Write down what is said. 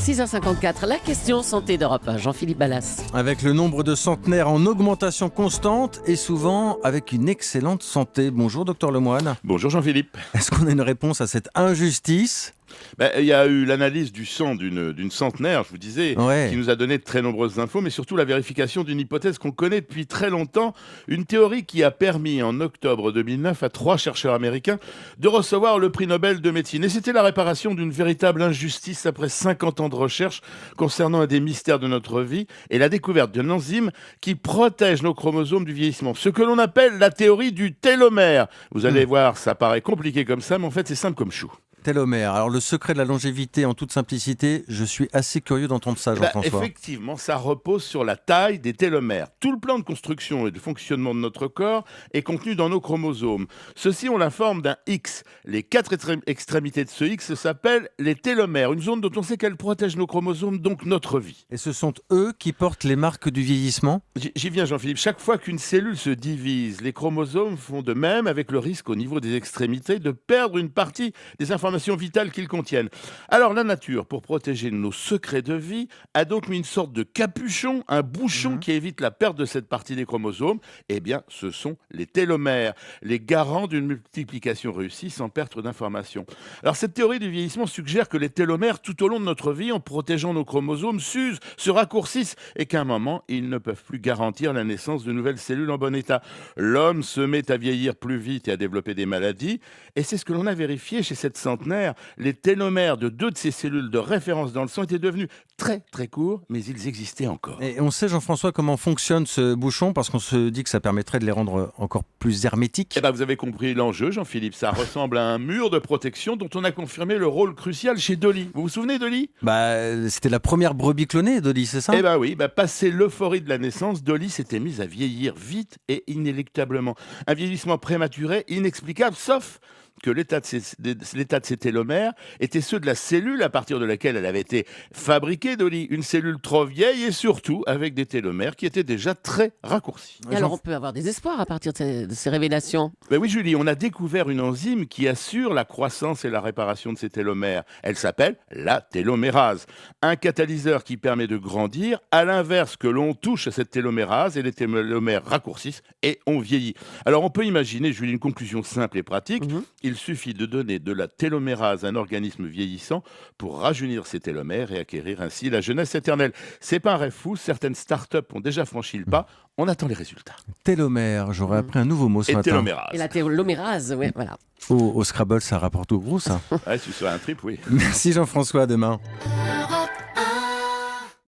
6h54, la question santé d'Europe 1, Jean-Philippe Ballas. Avec le nombre de centenaires en augmentation constante et souvent avec une excellente santé. Bonjour docteur Lemoine. Bonjour Jean-Philippe. Est-ce qu'on a une réponse à cette injustice ? Il y a eu l'analyse du sang d'une centenaire, je vous disais, Ouais. qui nous a donné de très nombreuses infos, mais surtout la vérification d'une hypothèse qu'on connaît depuis très longtemps, une théorie qui a permis en octobre 2009 à 3 chercheurs américains de recevoir le prix Nobel de médecine. Et c'était la réparation d'une véritable injustice après 50 ans de recherche concernant un des mystères de notre vie et la découverte d'une enzyme qui protège nos chromosomes du vieillissement. Ce que l'on appelle la théorie du télomère. Vous allez voir, ça paraît compliqué comme ça, mais en fait c'est simple comme chou. Télomère. Alors le secret de la longévité en toute simplicité, je suis assez curieux d'entendre ça Jean-François. Effectivement, ça repose sur la taille des télomères. Tout le plan de construction et de fonctionnement de notre corps est contenu dans nos chromosomes. Ceux-ci ont la forme d'un X. Les 4 extrémités de ce X s'appellent les télomères, une zone dont on sait qu'elle protège nos chromosomes, donc notre vie. Et ce sont eux qui portent les marques du vieillissement ? J'y viens Jean-Philippe. Chaque fois qu'une cellule se divise, les chromosomes font de même avec le risque au niveau des extrémités de perdre une partie des informations vitales qu'ils contiennent. Alors la nature, pour protéger nos secrets de vie, a donc mis une sorte de capuchon, un bouchon qui évite la perte de cette partie des chromosomes. Eh bien, ce sont les télomères, les garants d'une multiplication réussie sans perte d'informations. Alors cette théorie du vieillissement suggère que les télomères, tout au long de notre vie, en protégeant nos chromosomes, s'usent, se raccourcissent et qu'à un moment, ils ne peuvent plus garantir la naissance de nouvelles cellules en bon état. L'homme se met à vieillir plus vite et à développer des maladies. Et c'est ce que l'on a vérifié chez cette centenaire. Les télomères de 2 de ces cellules de référence dans le sang étaient devenus très très courts, mais ils existaient encore. Et on sait Jean-François comment fonctionne ce bouchon parce qu'on se dit que ça permettrait de les rendre encore plus hermétiques. Vous avez compris l'enjeu Jean-Philippe, ça ressemble à un mur de protection dont on a confirmé le rôle crucial chez Dolly. Vous vous souvenez Dolly ? C'était la première brebis clonée Dolly, c'est ça ? Oui, passé l'euphorie de la naissance, Dolly s'était mise à vieillir vite et inéluctablement. Un vieillissement prématuré, inexplicable, sauf que l'état de ces télomères était ceux de la cellule à partir de laquelle elle avait été fabriquée, Dolly. Une cellule trop vieille et surtout avec des télomères qui étaient déjà très raccourcis. Et alors on peut avoir des espoirs à partir de ces révélations. Oui Julie, on a découvert une enzyme qui assure la croissance et la réparation de ces télomères. Elle s'appelle la télomérase. Un catalyseur qui permet de grandir. À l'inverse, que l'on touche à cette télomérase et les télomères raccourcissent et on vieillit. Alors on peut imaginer, Julie, une conclusion simple et pratique. Il suffit de donner de la télomérase à un organisme vieillissant pour rajeunir ses télomères et acquérir ainsi la jeunesse éternelle. C'est pas un rêve fou, certaines startups ont déjà franchi le pas. On attend les résultats. Télomère, j'aurais appris un nouveau mot ce matin. Télomérase. Et la télomérase, oui, voilà. Au Scrabble, ça rapporte au gros ça. Si c'est un trip, oui. Merci Jean-François, à demain.